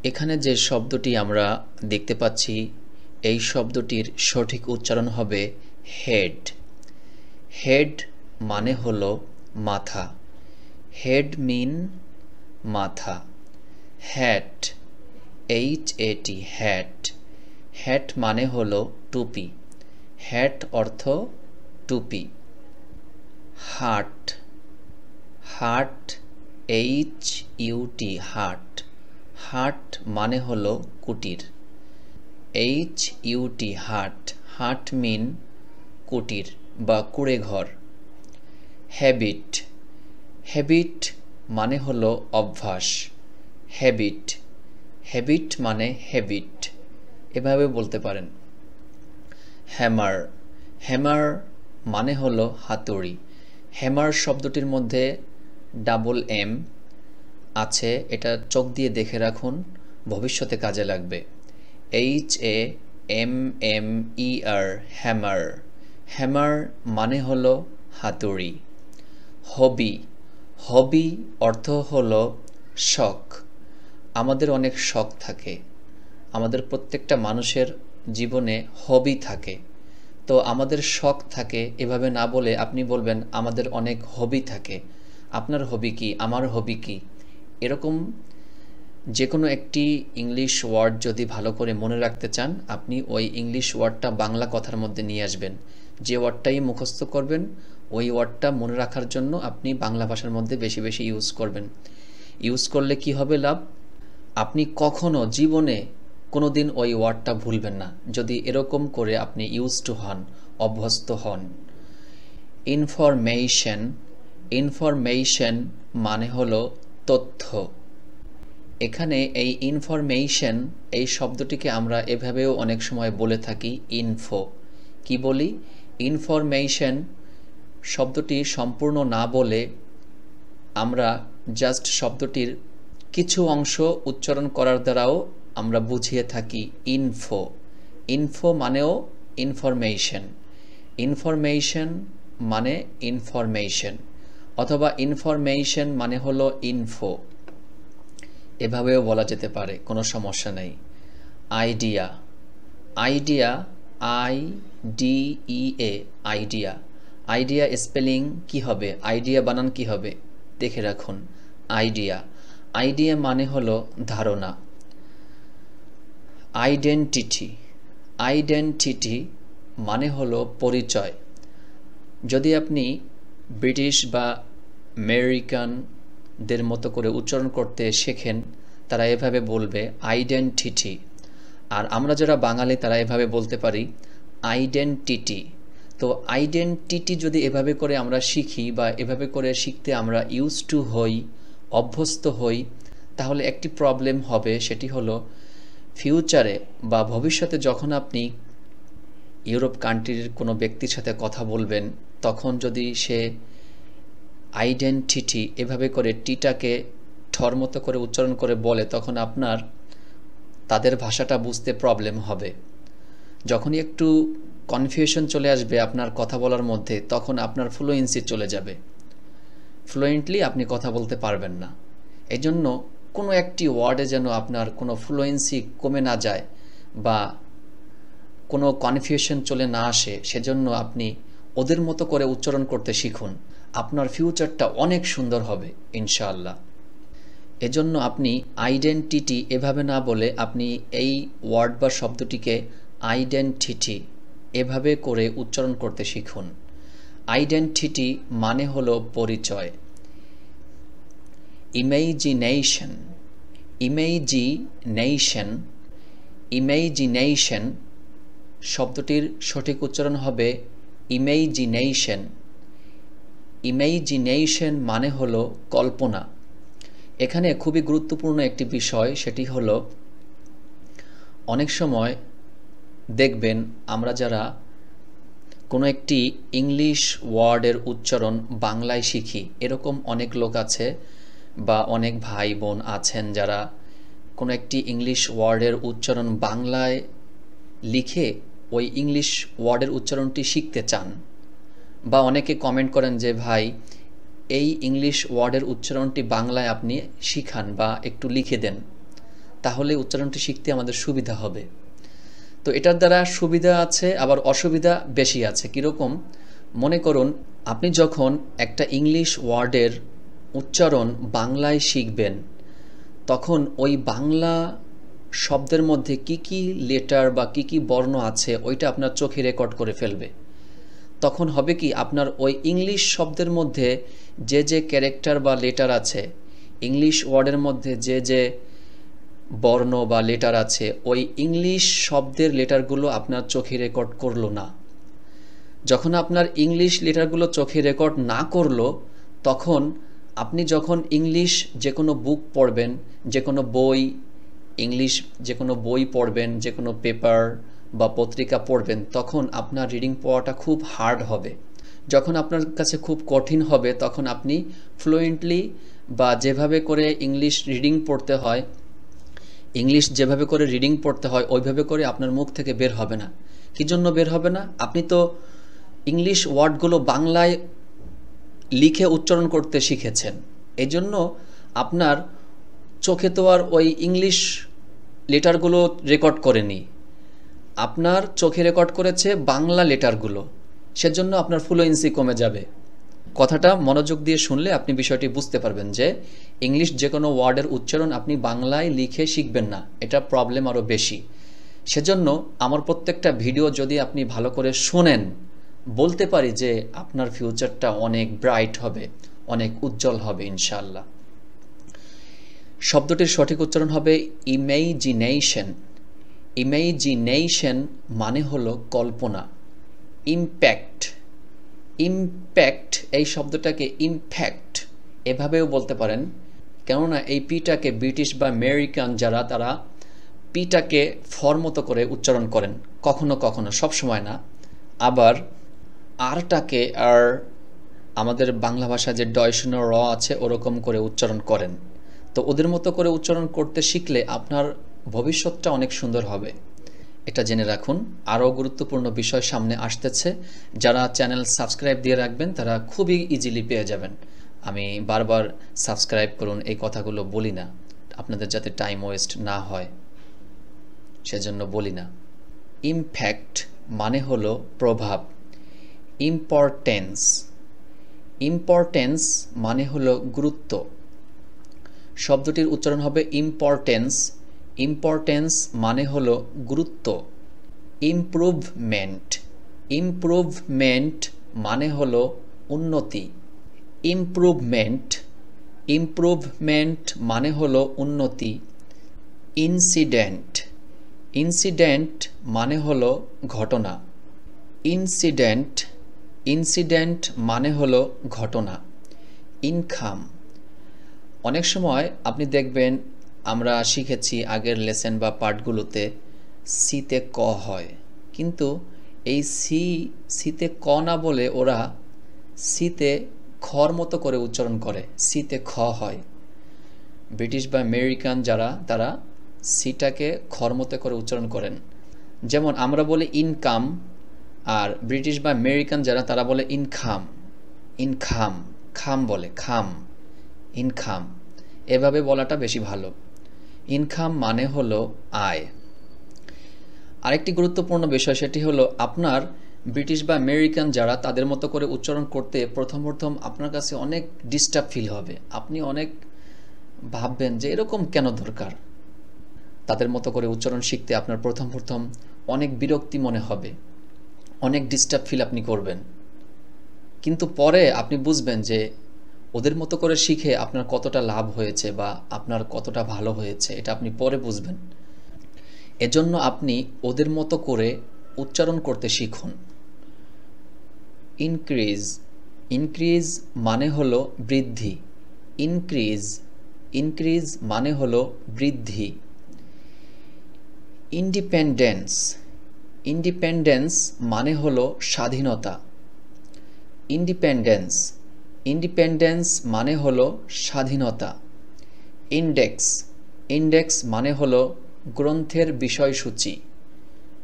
এখানে যে শব্দটি আমরা দেখতে পাচ্ছি এই শব্দটির সঠিক উচ্চারণ হবে হেড। হেড মানে হলো মাথা। হেড মিন মাথা। Hat, HAT hat. হ্যাট মানে হলো টুপি। হ্যাট অর্থ টুপি। Heart, heart HUT heart. Heart মানে হলো কুটির। HUT heart. হার্ট মিন কুটির বা কুঁড়ে ঘর। হ্যাবিট, হ্যাবিট মানে হলো অভ্যাস। হ্যাবিট, হ্যাবিট মানে হ্যাবিট, এভাবে বলতে পারেন। হ্যামার, হ্যামার মানে হলো হাতুড়ি। হ্যামার শব্দটির মধ্যে ডাবল এম আছে, এটা চোখ দিয়ে দেখে রাখুন, ভবিষ্যতে কাজে লাগবে। HAMMER hammer. হ্যামার মানে হলো হাতুড়ি। হবি, হবি অর্থ হলো শখ। আমাদের অনেক শখ থাকে, আমাদের প্রত্যেকটা মানুষের জীবনে হবি থাকে। তো আমাদের শখ থাকে এভাবে না বলে আপনি বলবেন আমাদের অনেক হবি থাকে। আপনার হবি কি, আমার হবি কি, এরকম যে কোনো একটি ইংলিশ ওয়ার্ড যদি ভালো করে মনে রাখতে চান আপনি ওই ইংলিশ ওয়ার্ডটা বাংলা কথার মধ্যে নিয়ে আসবেন। যে ওয়ার্ডটাই মুখস্থ করবেন ওই ওয়ার্ডটা মনে রাখার জন্য আপনি বাংলা ভাষার মধ্যে বেশি বেশি ইউজ করবেন। ইউজ করলে কি হবে লাভ, আপনি কখনো জীবনে কোনো দিন ওই ওয়ার্ডটা ভুলবেন না যদি এরকম করে আপনি ইউজড হন, অভ্যস্ত হন। ইনফরমেশন, ইনফরমেশন মানে হলো তথ্য। এখানে এই ইনফরমেশন এই শব্দটিকে আমরা এভাবেও অনেক সময় বলে থাকি ইনফো। কি বলি? ইনফরমেশন শব্দটি সম্পূর্ণ না বলে আমরা জাস্ট শব্দটির কিছু অংশ উচ্চারণ করার দ্বারাও আমরা বুঝিয়ে থাকি ইনফো। ইনফো মানেও ইনফরমেশন। ইনফরমেশন মানে ইনফরমেশন, অথবা ইনফরমেশন মানে হলো ইনফো, এভাবেও বলা যেতে পারে, কোনো সমস্যা নেই। Idea, idea IDEA idea. Idea spelling কি হবে, আইডিয়া বানান কি হবে দেখে রাখুন। আইডিয়া, আইডিয়া মানে হলো ধারণা। আইডেন্টিটি, আইডেন্টিটি মানে হলো পরিচয়। যদি আপনি ব্রিটিশ বা আমেরিকানদের মতো করে উচ্চারণ করতে শেখেন তারা এভাবে বলবে আইডেন্টিটি, আর আমরা যারা বাঙালি তারা এভাবে বলতে পারি আইডেন্টিটি। তো আইডেন্টিটি যদি এভাবে করে আমরা শিখি বা এভাবে করে শিখতে আমরা ইউজ টু হই, অভ্যস্ত হই, তাহলে একটি প্রবলেম হবে, সেটি হলো ফিউচারে বা ভবিষ্যতে যখন আপনি ইউরোপ কান্ট্রির কোনো ব্যক্তির সাথে কথা বলবেন তখন যদি সে আইডেন্টিটি এভাবে করে টিটাকে ঠর মতো করে উচ্চারণ করে বলে তখন আপনার তাদের ভাষাটা বুঝতে প্রবলেম হবে। যখনই একটু কনফিউশন চলে আসবে আপনার কথা বলার মধ্যে তখন আপনার ফ্লুয়েন্সি চলে যাবে, ফ্লুয়েন্টলি আপনি কথা বলতে পারবেন না। এজন্য কোনো একটি ওয়ার্ডে যেন আপনার কোনো ফ্লুয়েন্সি কমে না যায় বা কোনো কনফিউশন চলে না আসে, সেজন্য আপনি ওদের মতো করে উচ্চারণ করতে শিখুন, আপনার ফিউচারটা অনেক সুন্দর হবে ইনশাআল্লাহ। এজন্য আপনি আইডেন্টিটি এভাবে না বলে আপনি এই ওয়ার্ড বা শব্দটিকে আইডেন্টিটি এভাবে করে উচ্চারণ করতে শিখুন। আইডেন্টিটি মানে হলো পরিচয়। ইমেজিনেশন, ইমেজিনেশন, ইমেজিনেশন শব্দটির সঠিক উচ্চারণ হবে ইমেজিনেশন। ইমেজিনেশন মানে হলো কল্পনা। এখানে খুবই গুরুত্বপূর্ণ একটি বিষয়, সেটি হলো অনেক সময় দেখবেন আমরা যারা কোনো একটি ইংলিশ ওয়ার্ডের উচ্চারণ বাংলায় শিখি, এরকম অনেক লোক আছে বা অনেক ভাই বোন আছেন যারা কোনো একটি ইংলিশ ওয়ার্ডের উচ্চারণ বাংলায় লিখে ওই ইংলিশ ওয়ার্ডের উচ্চারণটি শিখতে চান, বা অনেকে কমেন্ট করেন যে ভাই এই ইংলিশ ওয়ার্ডের উচ্চারণটি বাংলায় আপনি শিখান বা একটু লিখে দেন। তাহলে উচ্চারণটি শিখতে আমাদের সুবিধা হবে। তো এটার দ্বারা সুবিধা আছে, আবার অসুবিধা বেশি আছে। কীরকম? মনে করুন আপনি যখন একটা ইংলিশ ওয়ার্ডের উচ্চারণ বাংলায় শিখবেন, তখন ওই বাংলা শব্দের মধ্যে কি কি লেটার বা কি কি বর্ণ আছে ওইটা আপনার চোখে রেকর্ড করে ফেলবে। তখন হবে কি, আপনার ওই ইংলিশ শব্দের মধ্যে যে যে ক্যারেক্টার বা লেটার আছে, ইংলিশ ওয়ার্ডের মধ্যে যে যে বর্ণ বা লেটার আছে, ওই ইংলিশ শব্দের লেটারগুলো আপনার চোখে রেকর্ড করলো না। যখন আপনার ইংলিশ লেটারগুলো চোখে রেকর্ড না করলো, তখন আপনি যখন ইংলিশ যে কোনো বুক পড়বেন, যে কোনো বই, ইংলিশ যে কোনো বই পড়বেন, যে কোনো পেপার বা পত্রিকা পড়বেন, তখন আপনার রিডিং পড়াটা খুব হার্ড হবে। যখন আপনার কাছে খুব কঠিন হবে, তখন আপনি ফ্লুয়েন্টলি বা যেভাবে করে ইংলিশ রিডিং পড়তে হয়, ওইভাবে করে আপনার মুখ থেকে বের হবে না। কি জন্য বের হবে না? আপনি তো ইংলিশ ওয়ার্ডগুলো বাংলায় লিখে উচ্চারণ করতে শিখেছেন, এই জন্য আপনার চোখে তো আর ওই ইংলিশ লেটারগুলো রেকর্ড করেনি, আপনার চোখে রেকর্ড করেছে বাংলা লেটারগুলো। সেজন্য আপনার ফ্লুয়েন্সি কমে যাবে। কথাটা মনোযোগ দিয়ে শুনলে আপনি বিষয়টি বুঝতে পারবেন যে ইংলিশ যে কোনো ওয়ার্ডের উচ্চারণ আপনি বাংলায় লিখে শিখবেন না, এটা প্রবলেম আরও বেশি। সেজন্য আমার প্রত্যেকটা ভিডিও যদি আপনি ভালো করে শোনেন, বলতে পারি যে আপনার ফিউচারটা অনেক ব্রাইট হবে, অনেক উজ্জ্বল হবে ইনশাআল্লাহ। শব্দটির সঠিক উচ্চারণ হবে ইমেজিনেশন। ইমেজিনেশন মানে হলো কল্পনা। ইম্প্যাক্ট, ইম্প্যাক্ট এই শব্দটাকে ইমফ্যাক্ট এভাবেও বলতে পারেন, কেননা এই পিটাকে ব্রিটিশ বা আমেরিকান যারা, তারা পিটাকে ফর মতো করে উচ্চারণ করেন, কখনো কখনো, সব সময় না। আবার আরটাকে আর আমাদের বাংলা ভাষায় যে ডয়শন র আছে ওরকম করে উচ্চারণ করেন। তো ওদের মতো করে উচ্চারণ করতে শিখলে আপনার ভবিষ্যৎটা অনেক সুন্দর হবে, এটা জেনে রাখুন। আরও গুরুত্বপূর্ণ বিষয় সামনে আসতেছে, যারা চ্যানেল সাবস্ক্রাইব দিয়ে রাখবেন তারা খুবই ইজিলি পেয়ে যাবেন। আমি বারবার সাবস্ক্রাইব করুন এই কথাগুলো বলি না, আপনাদের যাতে টাইম ওয়েস্ট না হয় সেজন্য বলি না। ইমফ্যাক্ট মানে হলো প্রভাব। ইম্পর্টেন্স, ইম্পর্টেন্স মানে হলো গুরুত্ব। শব্দটির উচ্চারণ হবে ইম্পর্টেন্স। ইম্পর্টেন্স মানে হলো গুরুত্ব। ইমপ্রুভমেন্ট, ইমপ্রুভমেন্ট মানে হলো উন্নতি। ইমপ্রুভমেন্ট, ইমপ্রুভমেন্ট মানে হলো উন্নতি। ইনসিডেন্ট, ইনসিডেন্ট মানে হলো ঘটনা। ইনসিডেন্ট, ইনসিডেন্ট মানে হলো ঘটনা। ইনকাম, অনেক সময় আপনি দেখবেন আমরা শিখেছি আগের লেসন বা পার্টগুলোতে সিতে ক হয়, কিন্তু এই সিতে ক না বলে ওরা সিতে খর মতো করে উচ্চারণ করে, সিতে খ হয়। ব্রিটিশ বা আমেরিকান যারা, তারা সিটাকে খর মতো করে উচ্চারণ করেন। যেমন আমরা বলি ইনকাম, আর ব্রিটিশ বা আমেরিকান যারা, তারা বলে ইনকাম। ইনকাম, খাম বলে, খাম, ইনকাম, এভাবে বলাটা বেশি ভালো। ইনকাম মানে হলো আয়। আরেকটি গুরুত্বপূর্ণ বিষয়, সেটি হলো আপনার ব্রিটিশ বা আমেরিকান যারা, তাদের মতো করে উচ্চারণ করতে প্রথম আপনার কাছে অনেক ডিস্টার্ব ফিল হবে। আপনি অনেক ভাববেন যে এরকম কেন দরকার। তাদের মতো করে উচ্চারণ শিখতে আপনার প্রথম অনেক বিরক্তি মনে হবে, অনেক ডিস্টার্ব ফিল আপনি করবেন। কিন্তু পরে আপনি বুঝবেন যে ওদের মতো করে শিখে আপনার কতটা লাভ হয়েছে বা আপনার কতটা ভালো হয়েছে, এটা আপনি পরে বুঝবেন। এজন্য আপনি ওদের মতো করে উচ্চারণ করতে শিখুন। ইনক্রিজ, ইনক্রিজ মানে হলো বৃদ্ধি। ইনক্রিজ, ইনক্রিজ মানে হলো বৃদ্ধি। ইন্ডিপেন্ডেন্স, ইন্ডিপেন্ডেন্স মানে হলো স্বাধীনতা। ইন্ডিপেন্ডেন্স, ইন্ডিপেন্ডেন্স মানে হলো স্বাধীনতা। ইন্ডেক্স, ইন্ডেক্স মানে হলো গ্রন্থের বিষয়সূচি।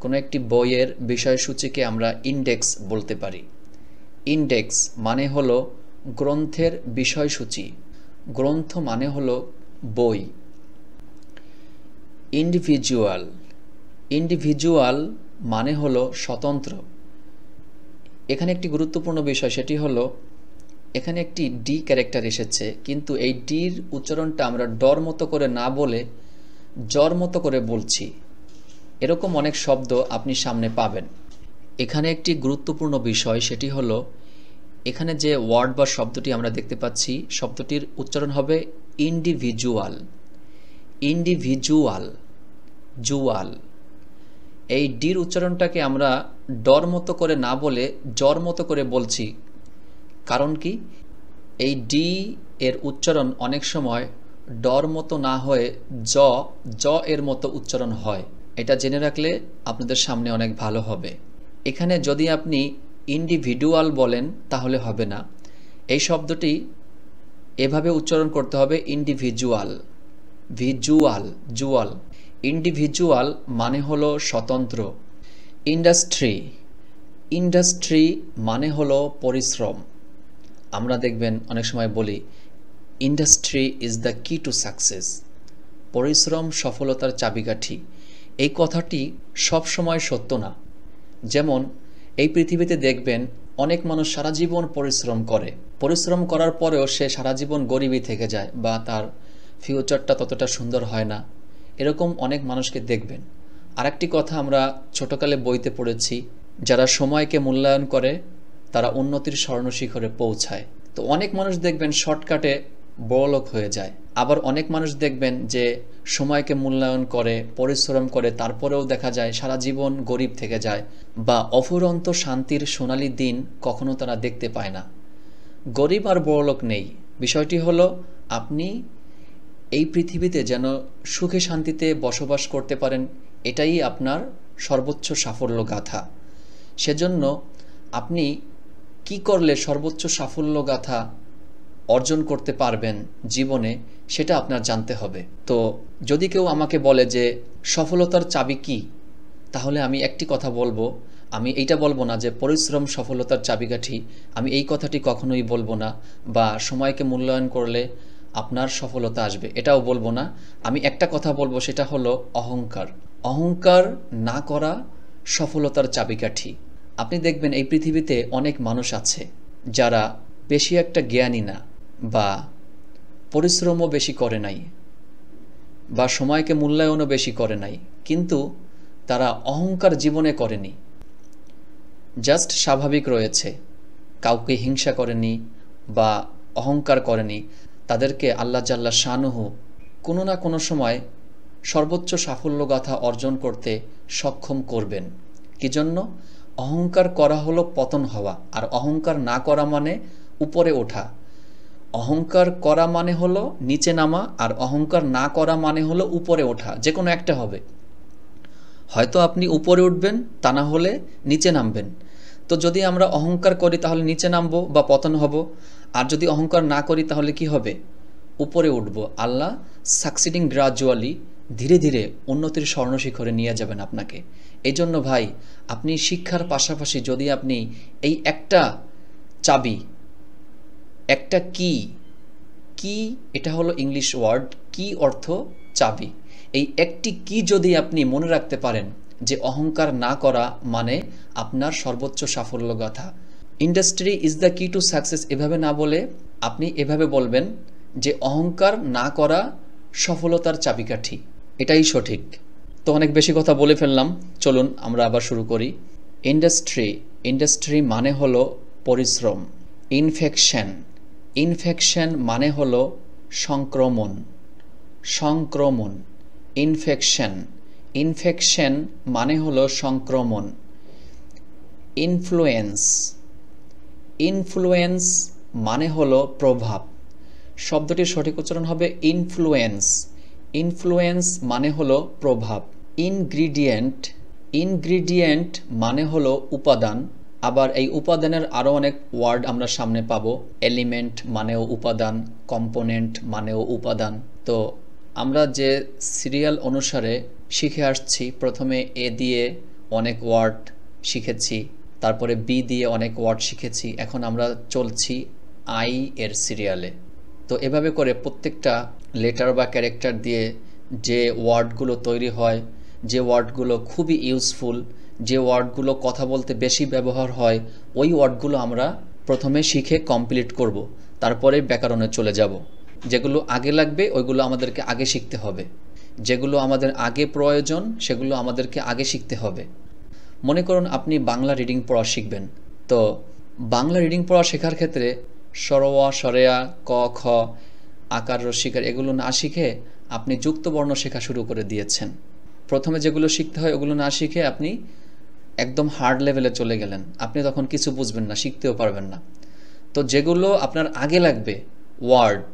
কোনো একটি বইয়ের বিষয়সূচিকে আমরা ইন্ডেক্স বলতে পারি। ইন্ডেক্স মানে হলো গ্রন্থের বিষয়সূচি। গ্রন্থ মানে হলো বই। ইন্ডিভিজুয়াল। ইন্ডিভিজুয়াল মানে হলো স্বতন্ত্র। এখানে একটি গুরুত্বপূর্ণ বিষয়, সেটি হলো এখানে একটি ডি ক্যারেক্টার এসেছে, কিন্তু এই ডির উচ্চারণটা আমরা ডর মতো করে না বলে জ্বর মতো করে বলছি। এরকম অনেক শব্দ আপনি সামনে পাবেন। এখানে একটি গুরুত্বপূর্ণ বিষয়, সেটি হলো এখানে যে ওয়ার্ড বা শব্দটি আমরা দেখতে পাচ্ছি, শব্দটির উচ্চারণ হবে ইন্ডিভিজুয়াল। ইন্ডিভিজুয়াল, জুয়াল। এই ডির উচ্চারণটাকে আমরা ডর মতো করে না বলে জ্বর মতো করে বলছি। কারণ কি? এই ডি এর উচ্চারণ অনেক সময় ডর মতো না হয়ে জ এর মতো উচ্চারণ হয়। এটা জেনে রাখলে আপনাদের সামনে অনেক ভালো হবে। এখানে যদি আপনি ইন্ডিভিডুয়াল বলেন তাহলে হবে না। এই শব্দটি এভাবে উচ্চারণ করতে হবে, ইন্ডিভিজুয়াল, ভিজুয়াল, জুয়াল। ইন্ডিভিজুয়াল মানে হলো স্বতন্ত্র। ইন্ডাস্ট্রি। ইন্ডাস্ট্রি মানে হলো পরিশ্রম। আমরা দেখবেন অনেক সময় বলি ইন্ডাস্ট্রি ইজ দ্য কি টু সাকসেস। পরিশ্রম সফলতার চাবিকাঠি। এই কথাটি সব সময় সত্য না। যেমন এই পৃথিবীতে দেখবেন অনেক মানুষ সারা জীবন পরিশ্রম করে, পরিশ্রম করার পরেও সে সারা জীবন গরিবই থেকে যায় বা তার ফিউচারটা ততটা সুন্দর হয় না। এরকম অনেক মানুষকে দেখবেন। আরেকটি কথা আমরা ছোটকালে বইতে পড়েছি, যারা সময়কে মূল্যায়ন করে তারা উন্নতির স্বর্ণশিখরে পৌঁছায়। তো অনেক মানুষ দেখবেন শর্টকাটে বড়লোক হয়ে যায়। আবার অনেক মানুষ দেখবেন যে সময়কে মূল্যায়ন করে, পরিশ্রম করে, তারপরেও দেখা যায় সারা জীবন গরিব থেকে যায় বা অফুরন্ত শান্তির সোনালী দিন কখনো তারা দেখতে পায় না। গরিব আর বড়লোক নেই। বিষয়টি হলো আপনি এই পৃথিবীতে যেন সুখে শান্তিতে বসবাস করতে পারেন, এটাই আপনার সর্বোচ্চ সাফল্য গাথা। সেজন্য আপনি কি করলে সর্বোচ্চ সাফল্য গাথা অর্জন করতে পারবেন জীবনে, সেটা আপনার জানতে হবে। তো যদি কেউ আমাকে বলে যে সফলতার চাবি কি, তাহলে আমি একটি কথা বলবো। আমি এইটা বলবো না যে পরিশ্রম সফলতার চাবিকাঠি, আমি এই কথাটি কখনোই বলবো না। বা সময়কে মূল্যায়ন করলে আপনার সফলতা আসবে, এটাও বলবো না। আমি একটা কথা বলবো, সেটা হলো অহংকার। অহংকার না করা সফলতার চাবিকাঠি। আপনি দেখবেন এই পৃথিবীতে অনেক মানুষ আছে যারা বেশি একটা জ্ঞানী না, বা পরিশ্রমও বেশি করে নাই, বা সময়কে মূল্যায়নও বেশি করে নাই, কিন্তু তারা অহংকার জীবনে করেনি, জাস্ট স্বাভাবিক রয়েছে, কাউকে হিংসা করেনি বা অহংকার করেনি। তাদেরকে আল্লাহ জাল্লা শানুহু কোনো না কোনো সময় সর্বোচ্চ সাফল্যগাথা অর্জন করতে সক্ষম করবেন। কি জন্য? অহংকার করা হলো পতন হওয়া, আর অহংকার না করা মানে উপরে ওঠা। অহংকার করা মানে হলো নিচে নামা, আর অহংকার না করা মানে হলো উপরে ওঠা। যে কোনো একটা হবে, হয়তো আপনি উপরে উঠবেন, তা না হলে নিচে নামবেন। তো যদি আমরা অহংকার করি তাহলে নিচে নামবো বা পতন হব, আর যদি অহংকার না করি তাহলে কি হবে? উপরে উঠব। আল্লাহ সাকসিডিং গ্রাজুয়ালি, ধীরে ধীরে উন্নতির স্বর্ণশিখরে নিয়ে যাবেন আপনাকে। এই জন্য ভাই, আপনি শিক্ষার পাশাপাশি যদি আপনি এই একটা চাবি, একটা কি, এটা হলো ইংলিশ ওয়ার্ড, কি অর্থ চাবি। এই একটি কি যদি আপনি মনে রাখতে পারেন যে অহংকার না করা মানে আপনার সর্বোচ্চ সাফল্য গাথা। ইন্ডাস্ট্রি ইজ দ্য কি টু সাকসেস এভাবে না বলে আপনি এভাবে বলবেন যে অহংকার না করা সফলতার চাবিকাঠি। এটাই সঠিক। তো অনেক বেশি কথা বলে ফেললাম, চলুন আমরা আবার শুরু করি। ইন্ডাস্ট্রি মানে হলো পরিশ্রম। ইনফেকশন মানে হলো সংক্রমণ। ইনফেকশন মানে হলো সংক্রমণ। ইনফ্লুয়েন্স মানে হলো প্রভাব। শব্দটির সঠিক উচ্চারণ হবে ইনফ্লুয়েন্স মানে হলো প্রভাব। ইনগ্রিডিয়েন্ট মানে হলো উপাদান। আবার এই উপাদানের আরও অনেক ওয়ার্ড আমরা সামনে পাবো। এলিমেন্ট মানেও উপাদান, কম্পোনেন্ট মানেও উপাদান। তো আমরা যে সিরিয়াল অনুসারে শিখে আসছি, প্রথমে এ দিয়ে অনেক ওয়ার্ড শিখেছি, তারপরে বি দিয়ে অনেক ওয়ার্ড শিখেছি, এখন আমরা চলছি আই এর সিরিয়ালে। তো এভাবে করে প্রত্যেকটা লেটার বা ক্যারেক্টার দিয়ে যে ওয়ার্ডগুলো তৈরি হয়, যে ওয়ার্ডগুলো খুবই ইউজফুল, যে ওয়ার্ডগুলো কথা বলতে বেশি ব্যবহার হয়, ওই ওয়ার্ডগুলো আমরা প্রথমে শিখে কমপ্লিট করব, তারপরে ব্যাকরণে চলে যাব। যেগুলো আগে লাগবে ওইগুলো আমাদেরকে আগে শিখতে হবে, যেগুলো আমাদের আগে প্রয়োজন সেগুলো আমাদেরকে আগে শিখতে হবে। মনে করুন আপনি বাংলা রিডিং পড়া শিখবেন, তো বাংলা রিডিং পড়া শেখার ক্ষেত্রে সরওয়া, সরেয়া, ক, খ, আকার, রসিকার এগুলো না শিখে আপনি যুক্ত বর্ণ শেখা শুরু করে দিয়েছেন। প্রথমে যেগুলো শিখতে হয় ওগুলো না শিখে আপনি একদম হার্ড লেভেলে চলে গেলেন, আপনি তখন কিছু বুঝবেন না, শিখতেও পারবেন না। তো যেগুলো আপনার আগে লাগবে, ওয়ার্ড,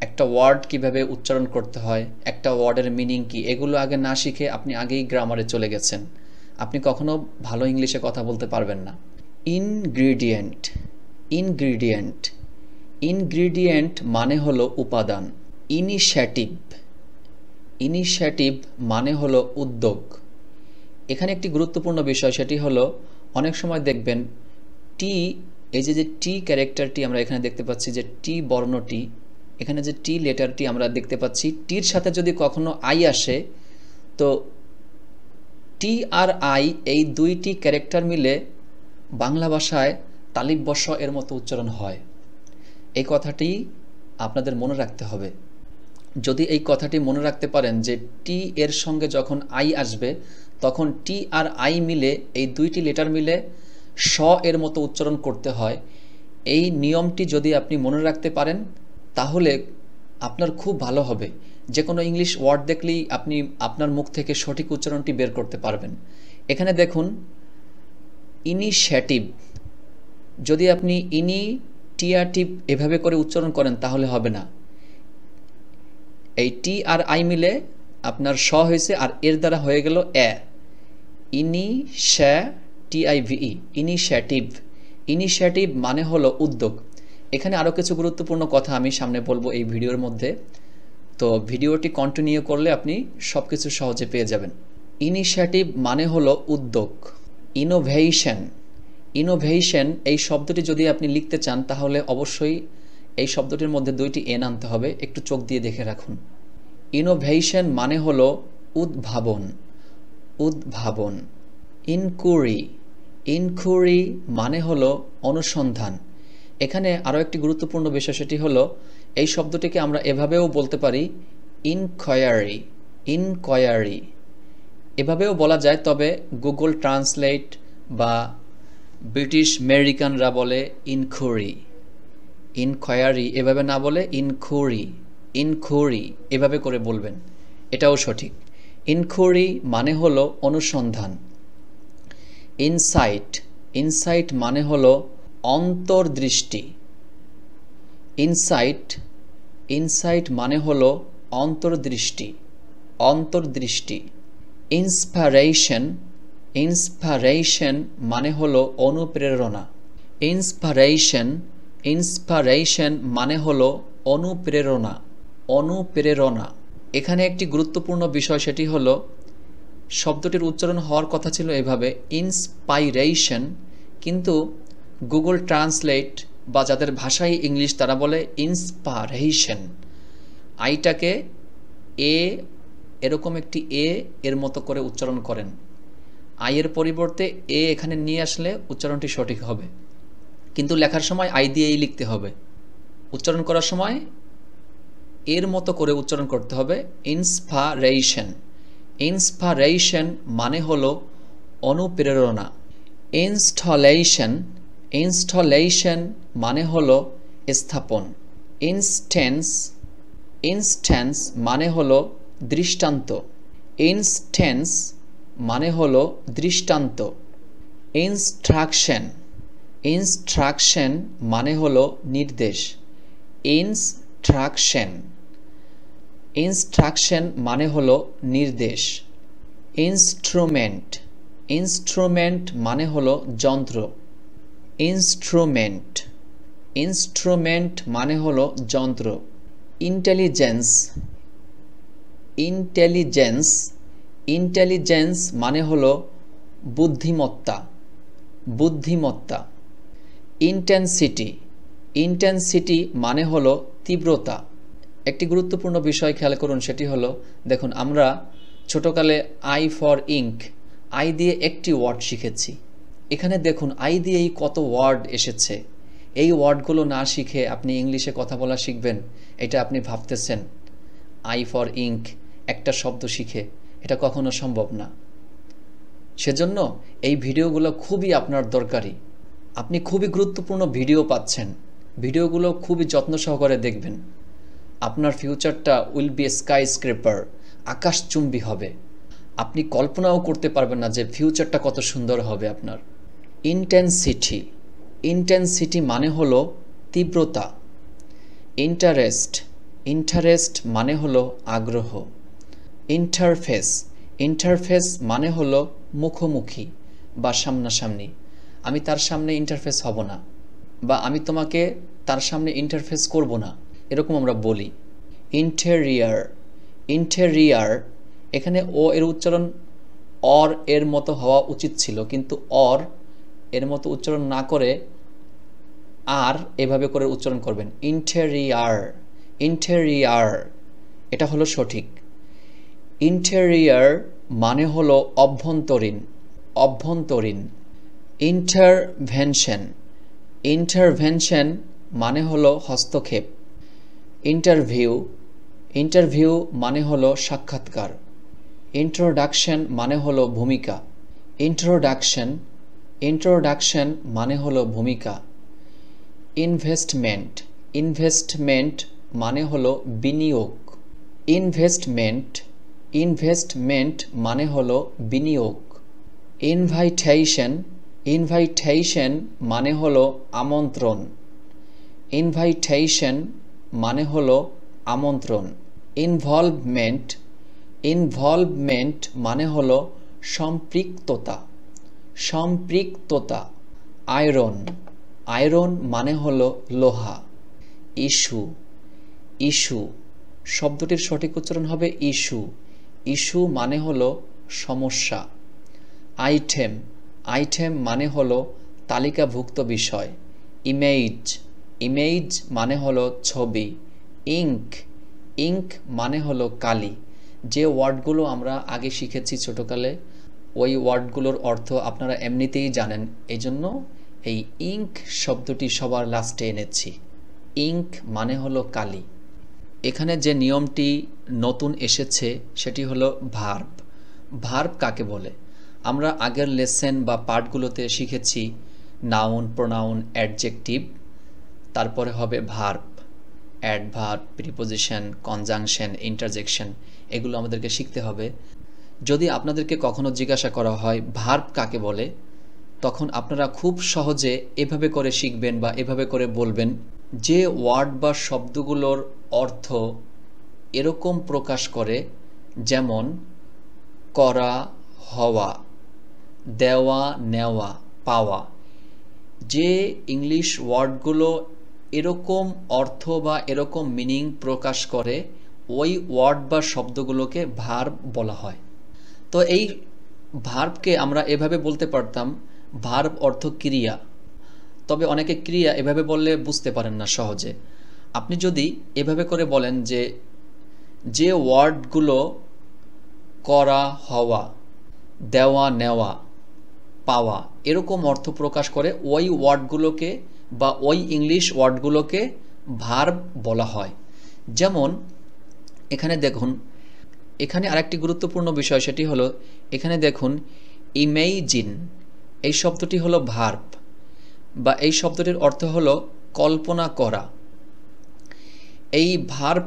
একটা ওয়ার্ড কিভাবে উচ্চারণ করতে হয়, একটা ওয়ার্ডের মিনিং কি, এগুলো আগে না শিখে আপনি আগেই গ্রামারে চলে গেছেন, আপনি কখনো ভালো ইংলিশে কথা বলতে পারবেন না। ইনগ্রিডিয়েন্ট, ইনগ্রিডিয়েন্ট, ইনগ্রিডিয়েন্ট মানে হলো উপাদান। ইনিশিয়েটিভ, ইনিশিয়েটিভ মানে হলো উদ্যোগ। এখানে একটি গুরুত্বপূর্ণ বিষয়, সেটি হলো অনেক সময় দেখবেন টি, এই যে টি ক্যারেক্টারটি আমরা এখানে দেখতে পাচ্ছি, যে টি বর্ণটি, এখানে যে টি লেটারটি আমরা দেখতে পাচ্ছি, টির সাথে যদি কখনো আই আসে, তো টি আর আই এই দুইটি ক্যারেক্টার মিলে বাংলা ভাষায় তালিববশ এর মতো উচ্চারণ হয়। এই কথাটি আপনাদের মনে রাখতে হবে। যদি এই কথাটি মনে রাখতে পারেন যে টি এর সঙ্গে যখন আই আসবে তখন টি আর আই মিলে, এই দুইটি লেটার মিলে স এর মতো উচ্চারণ করতে হয়, এই নিয়মটি যদি আপনি মনে রাখতে পারেন তাহলে আপনার খুব ভালো হবে। যে কোনো ইংলিশ ওয়ার্ড দেখলেই আপনি আপনার মুখ থেকে সঠিক উচ্চারণটি বের করতে পারবেন। এখানে দেখুন ইনিশিয়েটিভ, যদি আপনি ইনিটিয়াটিভ এভাবে করে উচ্চারণ করেন তাহলে হবে না। এই টি আর আই মিলে আপনার স হয়েছে আর এর দ্বারা হয়ে গেল এ, ইনিশিয়েটিভ, ইনিশিয়েটিভ, ইনিশিয়েটিভ মানে হলো উদ্যোগ। এখানে আরও কিছু গুরুত্বপূর্ণ কথা আমি সামনে বলবো এই ভিডিওর মধ্যে, তো ভিডিওটি কন্টিনিউ করলে আপনি সব কিছু সহজে পেয়ে যাবেন। ইনিশিয়েটিভ মানে হলো উদ্যোগ। ইনোভেশন, ইনোভেশন এই শব্দটি যদি আপনি লিখতে চান তাহলে অবশ্যই এই শব্দটির মধ্যে দুইটি এন আনতে হবে, একটু চোখ দিয়ে দেখে রাখুন। ইনোভেশন মানে হলো উদ্ভাবন, উদ্ভাবন। ইনকুয়ারি, ইনকুয়ারি মানে হলো অনুসন্ধান। এখানে আরও একটি গুরুত্বপূর্ণ বিষয়, সেটি হলো এই শব্দটিকে আমরা এভাবেও বলতে পারি ইনকোয়ারি, ইনকোয়ারি এভাবেও বলা যায়, তবে গুগল ট্রান্সলেট বা ব্রিটিশ আমেরিকানরা বলে ইনকুয়ারি, ইনকোয়ারি এভাবে না বলে ইনকুয়ারি, ইনকুয়ারি এভাবে করে বলবেন, এটাও সঠিক। ইনকুয়ারি মানে হলো অনুসন্ধান। ইনসাইট, ইনসাইট মানে হলো অন্তর্দৃষ্টি। ইনসাইট, ইনসাইট মানে হলো অন্তর্দৃষ্টি, অন্তর্দৃষ্টি। ইন্সপিরেশন, ইন্সপিরেশন মানে হলো অনুপ্রেরণা। ইন্সপিরেশন, ইন্সপিরেশন মানে হলো অনুপ্রেরণা, অনুপ্রেরণা। এখানে একটি গুরুত্বপূর্ণ বিষয়, সেটি হলো শব্দটির উচ্চারণ হওয়ার কথা ছিল এভাবে ইন্সপাইরেশন, কিন্তু গুগল ট্রান্সলেট বা যাদের ভাষাই ইংলিশ তারা বলে ইন্সপাইরেশন। আইটাকে এ, এরকম একটি এ এর মতো করে উচ্চারণ করেন, আইয়ের পরিবর্তে এ এখানে নিয়ে আসলে উচ্চারণটি সঠিক হবে, কিন্তু লেখার সময় আই দিয়েই লিখতে হবে, উচ্চারণ করার সময় এর মতো করে উচ্চারণ করতে হবে। ইন্সপিরেশন, ইন্সপিরেশন মানে হলো অনুপ্রেরণা। ইনস্টলেশন, ইনস্টলেশন মানে হলো স্থাপন। ইনস্ট্যান্স, ইনস্ট্যান্স মানে হলো দৃষ্টান্ত। ইনস্ট্যান্স মানে হলো দৃষ্টান্ত। ইনস্ট্রাকশন, ইনস্ট্রাকশন মানে হলো নির্দেশ। ইনস্ট্রাকশন, ইনস্ট্রাকশন মানে হলো নির্দেশ। ইনস্ট্রুমেন্ট, ইনস্ট্রুমেন্ট মানে হলো যন্ত্র। ইনস্ট্রুমেন্ট, ইনস্ট্রুমেন্ট মানে হলো যন্ত্র। ইন্টেলিজেন্স, ইন্টেলিজেন্স, ইন্টেলিজেন্স মানে হলো বুদ্ধিমত্তা, বুদ্ধিমত্তা। ইন্টেন্সিটি, ইন্টেন্সিটি মানে হলো তীব্রতা। একটি গুরুত্বপূর্ণ বিষয় খেয়াল করুন, সেটি হলো দেখুন আমরা ছোটকালে আই ফর ইঙ্ক, আই দিয়ে একটি ওয়ার্ড শিখেছি। এখানে দেখুন আই দিয়েই কত ওয়ার্ড এসেছে। এই ওয়ার্ডগুলো না শিখে আপনি ইংলিশে কথা বলা শিখবেন, এটা আপনি ভাবতেছেন আই ফর ইঙ্ক একটা শব্দ শিখে, এটা কখনো সম্ভব না। সেজন্য এই ভিডিওগুলো খুবই আপনার দরকারি। আপনি খুবই গুরুত্বপূর্ণ ভিডিও পাচ্ছেন, ভিডিওগুলো খুবই যত্ন সহকারে দেখবেন। আপনার ফিউচারটা উইল বি স্কাই স্ক্রেপার, আকাশচুম্বী হবে। আপনি কল্পনাও করতে পারবেন না যে ফিউচারটা কত সুন্দর হবে আপনার। ইন্টেন্সিটি, ইন্টেন্সিটি মানে হলো তীব্রতা। ইন্টারেস্ট, ইন্টারেস্ট মানে হলো আগ্রহ। ইন্টারফেস, ইন্টারফেস মানে হলো মুখোমুখি বা সামনাসামনি। আমি তার সামনে ইন্টারফেস হব না, বা আমি তোমাকে তার সামনে ইন্টারফেস করব না, এরকম আমরা বলি। ইন্টেরিয়ার, ইন্টেরিয়ার এখানে ও এর উচ্চারণ অর এর মতো হওয়া উচিত ছিল, কিন্তু অর এর মতো উচ্চারণ না করে আর এভাবে করে উচ্চারণ করবেন, ইন্টেরিয়ার, ইন্টেরিয়ার এটা হলো সঠিক। ইন্টেরিয়ার মানে হলো অভ্যন্তরীণ, অভ্যন্তরীণ। ইন্টারভেনশন, ইন্টারভেনশন মানে হলো হস্তক্ষেপ। ইন্টারভিউ, ইন্টারভিউ মানে হলো সাক্ষাৎকার। ইন্ট্রোডাকশন মানে হলো ভূমিকা। ইন্ট্রোডাকশন, ইন্ট্রোডাকশন মানে হলো ভূমিকা। ইনভেস্টমেন্ট, ইনভেস্টমেন্ট মানে হলো বিনিয়োগ। ইনভেস্টমেন্ট, ইনভেস্টমেন্ট মানে হলো বিনিয়োগ। ইনভাইটেশন, ইনভাইটেশন মানে হলো আমন্ত্রণ। ইনভাইটেশন মানে হলো আমন্ত্রণ। ইনভলভমেন্ট, ইনভলভমেন্ট মানে হলো সম্পৃক্ততা, সম্পৃক্ততা। আয়রন, আয়রন মানে হলো লোহা। ইস্যু, ইস্যু শব্দটির সঠিক উচ্চারণ হবে ইস্যু, ইস্যু মানে হলো সমস্যা। আইটেম, আইটেম মানে হলো তালিকাভুক্ত বিষয়। ইমেজ, ইমেজ মানে হলো ছবি। ইঙ্ক, ইঙ্ক মানে হলো কালি। যে ওয়ার্ডগুলো আমরা আগে শিখেছি ছোটকালে, ওই ওয়ার্ডগুলোর অর্থ আপনারা এমনিতেই জানেন, এই জন্য এই ইঙ্ক শব্দটি সবার লাস্টে এনেছি। ইঙ্ক মানে হলো কালি। এখানে যে নিয়মটি নতুন এসেছে সেটি হলো ভার্ব। ভার্ব কাকে বলে? আমরা আগের লেসন বা পার্টগুলোতে শিখেছি নাউন, প্রোনাউন, অ্যাডজেক্টিভ, তারপরে হবে verb, adverb, preposition, conjunction, interjection, এগুলো আমাদেরকে শিখতে হবে। যদি আপনাদেরকে কখনো জিজ্ঞাসা করা হয় ভার্ব কাকে বলে, তখন আপনারা খুব সহজে এভাবে করে শিখবেন বা এভাবে করে বলবেন, যে ওয়ার্ড বা শব্দগুলোর অর্থ এরকম প্রকাশ করে যেমন করা, হওয়া, দেওয়া, নেওয়া, পাওয়া। যে ইংলিশ ওয়ার্ডগুলো এরকম অর্থ বা এরকম মিনিং প্রকাশ করে, ওই ওয়ার্ড বা শব্দগুলোকে ভার্ব বলা হয়। তো এই ভার্বকে আমরা এভাবে বলতে পারতাম, ভার্ব অর্থ ক্রিয়া। তবে অনেকে ক্রিয়া এভাবে বললে বুঝতে পারেন না সহজে। আপনি যদি এভাবে করে বলেন যে যে ওয়ার্ডগুলো করা, হওয়া, দেওয়া, নেওয়া, পাওয়া এরকম অর্থ প্রকাশ করে, ওই ওয়ার্ডগুলোকে বা ওই ইংলিশ ওয়ার্ডগুলোকে ভার্ব বলা হয়। যেমন এখানে দেখুন, এখানে আরেকটি গুরুত্বপূর্ণ বিষয়, সেটি হলো এখানে দেখুন ইমেজিন, এই শব্দটি হলো ভার্ব, বা এই শব্দটির অর্থ হলো কল্পনা করা। এই ভার্ব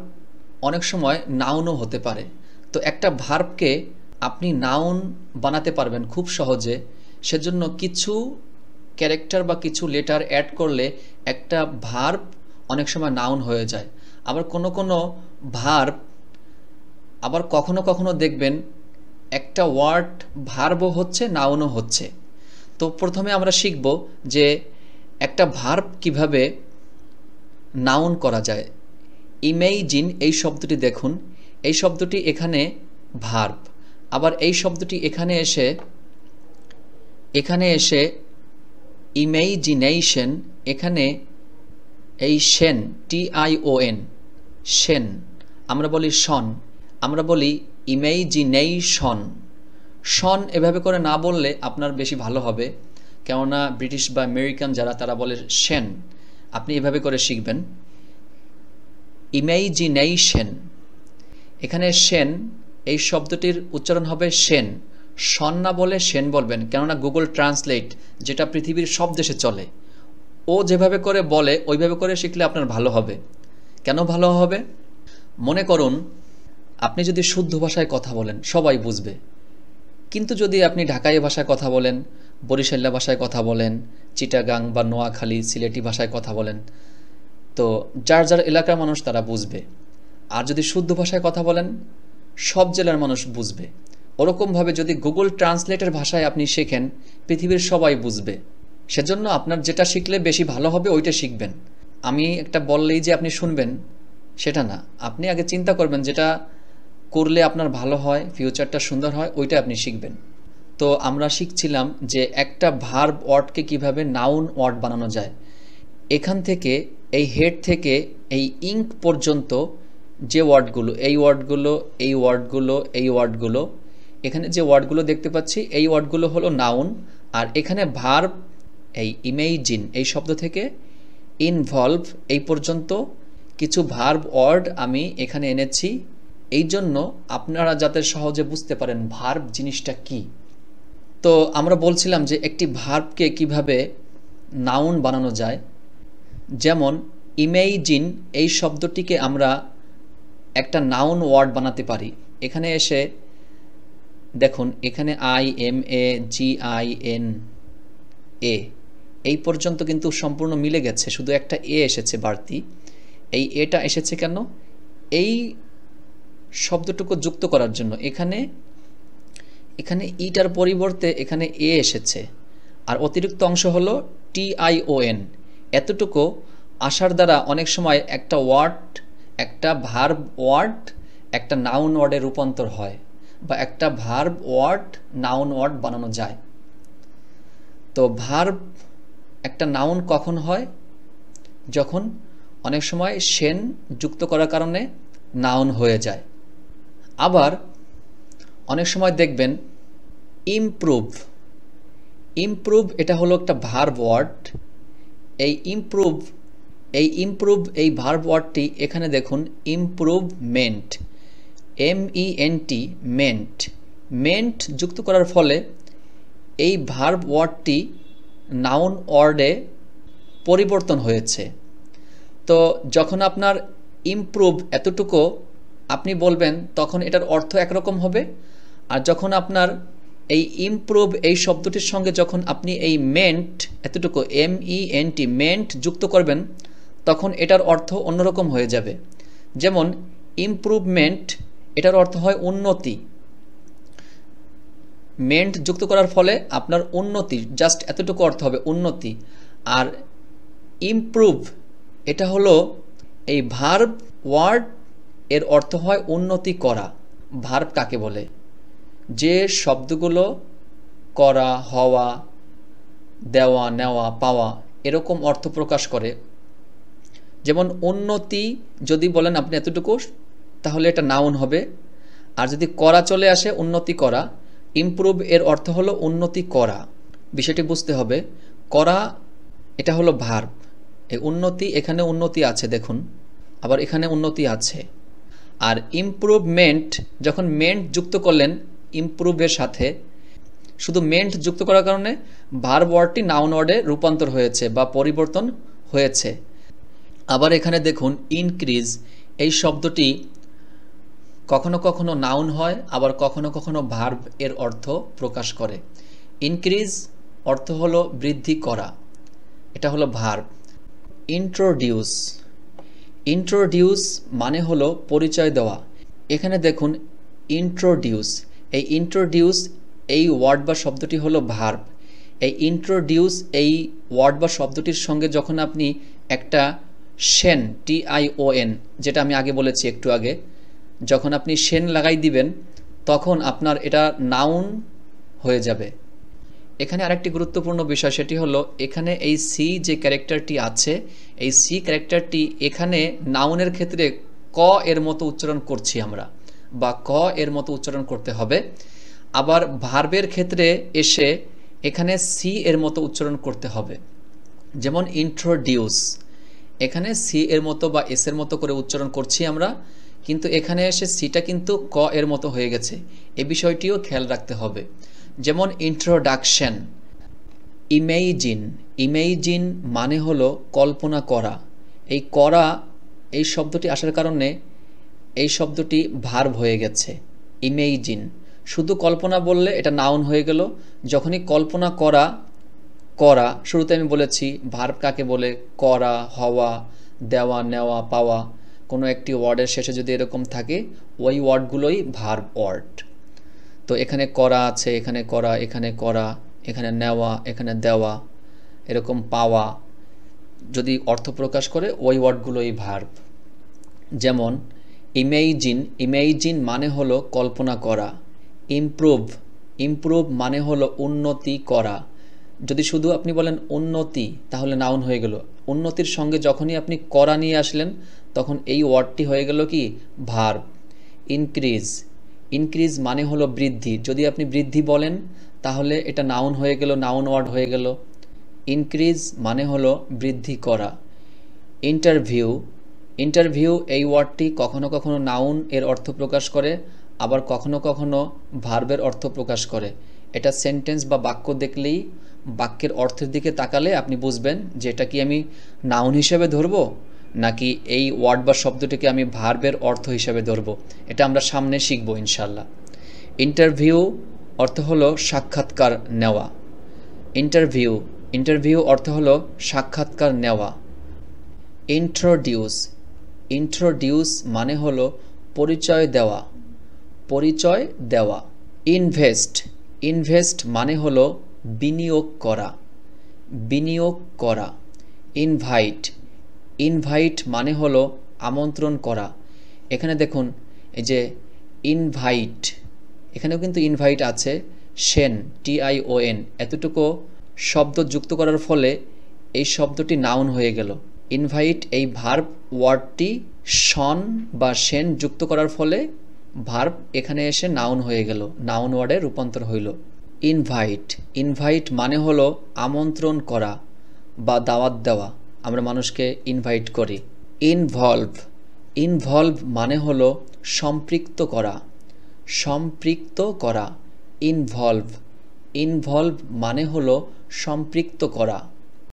অনেক সময় নাউনও হতে পারে। তো একটা ভার্বকে আপনি নাউন বানাতে পারবেন খুব সহজে। সেজন্য কিছু ক্যারেক্টার বা কিছু লেটার অ্যাড করলে একটা ভার্ব অনেক সময় নাউন হয়ে যায়। আবার কোনো কোনো ভার্ব, আবার কখনো কখনো দেখবেন একটা ওয়ার্ড ভার্বও হচ্ছে, নাউনও হচ্ছে। তো প্রথমে আমরা শিখব যে একটা ভার্ব কিভাবে নাউন করা যায়। ইমেজিন এই শব্দটি দেখুন, এই শব্দটি এখানে ভার্ব, আবার এই শব্দটি এখানে এসে ইমেজিনেশন, এখানে এই শেন, TION, সেন, আমরা বলি শন, আমরা বলি ইমেজিনেশন। শন এভাবে করে না বললে আপনার বেশি ভালো হবে, কেননা ব্রিটিশ বা আমেরিকান যারা তারা বলে সেন, আপনি এভাবে করে শিখবেন ইমেজিনেশন। এখানে সেন এই শব্দটির উচ্চারণ হবে সেন, শন না বলে সেন বলবেন, কেননা গুগল ট্রান্সলেট যেটা পৃথিবীর সব দেশে চলে, ও যেভাবে করে বলে ওইভাবে করে শিখলে আপনার ভালো হবে। কেন ভালো হবে? মনে করুন আপনি যদি শুদ্ধ ভাষায় কথা বলেন সবাই বুঝবে, কিন্তু যদি আপনি ঢাকাই ভাষায় কথা বলেন, বরিশাল্লা ভাষায় কথা বলেন, চিটাগাং বা নোয়াখালী সিলেটি ভাষায় কথা বলেন, তো যার যার এলাকার মানুষ তারা বুঝবে। আর যদি শুদ্ধ ভাষায় কথা বলেন সব জেলার মানুষ বুঝবে। ওরকমভাবে যদি গুগল ট্রান্সলেটের ভাষায় আপনি শেখেন পৃথিবীর সবাই বুঝবে। সেজন্য আপনার যেটা শিখলে বেশি ভালো হবে ওইটা শিখবেন। আমি একটা বললেই যে আপনি শুনবেন সেটা না, আপনি আগে চিন্তা করবেন যেটা করলে আপনার ভালো হয়, ফিউচারটা সুন্দর হয়, ওইটা আপনি শিখবেন। তো আমরা শিখছিলাম যে একটা ভার্ব ওয়ার্ডকে কিভাবে নাউন ওয়ার্ড বানানো যায়। এখান থেকে এই হেড থেকে এই ইঙ্ক পর্যন্ত যে ওয়ার্ডগুলো, এই ওয়ার্ডগুলো, এই ওয়ার্ডগুলো, এই ওয়ার্ডগুলো, এখানে যে ওয়ার্ডগুলো দেখতে পাচ্ছি এই ওয়ার্ডগুলো হলো নাউন। আর এখানে ভার্ব এই ইমেজিন এই শব্দ থেকে ইনভলভ এই পর্যন্ত কিছু ভার্ব ওয়ার্ড আমি এখানে এনেছি, এই জন্য আপনারা যাতে সহজে বুঝতে পারেন ভার্ব জিনিসটা কি। তো আমরা বলছিলাম যে একটি ভার্বকে কিভাবে নাউন বানানো যায়। যেমন ইমেজিন এই শব্দটিকে আমরা একটা নাউন ওয়ার্ড বানাতে পারি। এখানে এসে দেখুন, এখানে IMAGINA এই পর্যন্ত কিন্তু সম্পূর্ণ মিলে গেছে, শুধু একটা এ এসেছে বাড়তি। এই এটা এসেছে কেন? এই শব্দটুকু যুক্ত করার জন্য। এখানে ইটার পরিবর্তে এখানে এ এসেছে, আর অতিরিক্ত অংশ হলো TION। এতটুকু আসার দ্বারা অনেক সময় একটা ওয়ার্ড, একটা ভার্ব ওয়ার্ড একটা নাউন ওয়ার্ডে রূপান্তর হয়, বা একটা ভার্ব ওয়ার্ড নাউন ওয়ার্ড বানানো যায়। তো ভার্ব একটা নাউন কখন হয়? যখন অনেক সময় সেন যুক্ত করার কারণে নাউন হয়ে যায়। আবার অনেক সময় দেখবেন ইমপ্রুভ, এটা হলো একটা ভার্ব ওয়ার্ড। এই ইমপ্রুভ এই ভার্ব ওয়ার্ডটি এখানে দেখুন ইমপ্রুভমেন্ট, মেন্ট যুক্ত করার ফলে এই ভার্ব ওয়ার্ডটি নাউন ওয়ার্ডে পরিবর্তন হয়েছে। তো যখন আপনার ইমপ্রুভ এতটুকু আপনি বলবেন তখন এটার অর্থ একরকম হবে, আর যখন আপনার এই ইমপ্রুভ এই শব্দটির সঙ্গে যখন আপনি এই মেন্ট এতটুকু MENT মেন্ট যুক্ত করবেন তখন এটার অর্থ অন্যরকম হয়ে যাবে। যেমন ইমপ্রুভমেন্ট এটার অর্থ হয় উন্নতি, মেন্ট যুক্ত করার ফলে আপনার উন্নতি, জাস্ট এতটুকু অর্থ হবে উন্নতি। আর ইমপ্রুভ এটা হলো এই ভার্ব ওয়ার্ড, এর অর্থ হয় উন্নতি করা। ভার্ব কাকে বলে? যে শব্দগুলো করা, হওয়া, দেওয়া, নেওয়া, পাওয়া এরকম অর্থ প্রকাশ করে। যেমন উন্নতি যদি বলেন আপনি এতটুকু, তাহলে এটা নাউন হবে। আর যদি করা চলে আসে, উন্নতি করা, ইমপ্রুভ এর অর্থ হলো উন্নতি করা। বিষয়টি বুঝতে হবে। করা এটা হলো ভার্ব, এই উন্নতি, এখানে উন্নতি আছে দেখুন, আবার এখানে উন্নতি আছে। আর ইমপ্রুভমেন্ট যখন মেন্ট যুক্ত করলেন ইমপ্রুভের সাথে, শুধু মেন্ট যুক্ত করার কারণে ভার্ব ওয়ার্ডটি নাউন ওয়ার্ডে রূপান্তর হয়েছে বা পরিবর্তন হয়েছে। আবার এখানে দেখুন ইনক্রিজ এই শব্দটি কখনো কখনো নাউন হয়, আবার কখনো কখনো ভার্ব এর অর্থ প্রকাশ করে। ইনক্রিজ অর্থ হলো বৃদ্ধি করা, এটা হলো ভার্ব। ইন্ট্রোডিউস মানে হলো পরিচয় দেওয়া। এখানে দেখুন ইন্ট্রোডিউস, এই ইন্ট্রোডিউস এই ওয়ার্ড বা শব্দটি হলো ভার্ব। এই ইন্ট্রোডিউস এই ওয়ার্ড বা শব্দটির সঙ্গে যখন আপনি একটা সেন TION, যেটা আমি আগে বলেছি একটু আগে, যখন আপনি সেন লাগাই দিবেন তখন আপনার এটা নাউন হয়ে যাবে। এখানে আরেকটি গুরুত্বপূর্ণ বিষয়, সেটি হলো এখানে এই সি যে ক্যারেক্টারটি আছে, এই সি ক্যারেক্টারটি এখানে নাউনের ক্ষেত্রে ক এর মতো উচ্চারণ করছি আমরা, বা ক এর মতো উচ্চারণ করতে হবে। আবার ভার্বের ক্ষেত্রে এসে এখানে সি এর মতো উচ্চারণ করতে হবে। যেমন ইন্ট্রোডিউস, এখানে সি এর মতো বা এস এর মতো করে উচ্চারণ করছি আমরা, কিন্তু এখানে এসে সিটা কিন্তু ক এর মতো হয়ে গেছে, এই বিষয়টিও খেয়াল রাখতে হবে। যেমন ইন্ট্রোডাকশন। ইমেজিন, ইমেজিন মানে হলো কল্পনা করা। এই করা, এই শব্দটি আসার কারণে এই শব্দটি ভার্ব হয়ে গেছে। ইমেজিন, শুধু কল্পনা বললে এটা নাউন হয়ে গেল। যখনই কল্পনা করা, করা শুরুতে আমি বলেছি ভার্ব কাকে বলে, করা, হওয়া, দেওয়া, নেওয়া, পাওয়া, কোনো একটি ওয়ার্ডের শেষে যদি এরকম থাকে ওই ওয়ার্ডগুলোই ভার্ব ওয়ার্ড। তো এখানে করা আছে, এখানে করা, এখানে করা, এখানে নেওয়া, এখানে দেওয়া, এরকম পাওয়া, যদি অর্থ প্রকাশ করে ওই ওয়ার্ডগুলোই ভার্ব। যেমন ইমেজিন, ইমেজিন মানে হলো কল্পনা করা। ইমপ্রুভ, ইমপ্রুভ মানে হলো উন্নতি করা। যদি শুধু আপনি বলেন উন্নতি তাহলে নাউন হয়ে গেল। উন্নতির সঙ্গে যখনই আপনি করা নিয়ে আসলেন তখন এই ওয়ার্ডটি হয়ে গেল কি, ভার্ব। ইনক্রিজ, ইনক্রিজ মানে হলো বৃদ্ধি। যদি আপনি বৃদ্ধি বলেন তাহলে এটা নাউন হয়ে গেল, নাউন ওয়ার্ড হয়ে গেল। ইনক্রিজ মানে হলো বৃদ্ধি করা। ইন্টারভিউ, ইন্টারভিউ এই ওয়ার্ডটি কখনো কখনো নাউন এর অর্থ প্রকাশ করে, আবার কখনো কখনো ভার্বের অর্থ প্রকাশ করে। এটা সেন্টেন্স বা বাক্য দেখলেই, বাক্যের অর্থের দিকে তাকালে আপনি বুঝবেন যে এটা কি আমি নাউন হিসেবে ধরবো নাকি এই ওয়ার্ড বা শব্দটিকে আমি ভার্বের অর্থ হিসেবে ধরবো। এটা আমরা সামনে শিখবো ইনশাল্লাহ। ইন্টারভিউ অর্থ হলো সাক্ষাৎকার নেওয়া। ইন্টারভিউ, ইন্টারভিউ অর্থ হলো সাক্ষাৎকার নেওয়া। ইন্ট্রোডিউস, ইন্ট্রোডিউস মানে হলো পরিচয় দেওয়া, পরিচয় দেওয়া। ইনভেস্ট, ইনভেস্ট মানে হলো বিনিয়োগ করা, বিনিয়োগ করা। ইনভাইট, ইনভাইট মানে হলো আমন্ত্রণ করা। এখানে দেখুন এই যে ইনভাইট, এখানেও কিন্তু ইনভাইট আছে, সেন, TION, এতটুকু শব্দ যুক্ত করার ফলে এই শব্দটি নাউন হয়ে গেল। ইনভাইট এই ভার্ব ওয়ার্ডটি শন বা সেন যুক্ত করার ফলে ভার্ব এখানে এসে নাউন হয়ে গেল, নাউন ওয়ার্ডে রূপান্তর হইল। ইনভাইট, ইনভাইট মানে হলো আমন্ত্রণ করা বা দাওয়াত দেওয়া। আমরা মানুষকে ইনভাইট করি। ইনভলভ, ইনভলভ মানে হলো সম্পৃক্ত করা, সম্পৃক্ত করা। ইনভলভ, ইনভলভ মানে হলো সম্পৃক্ত করা।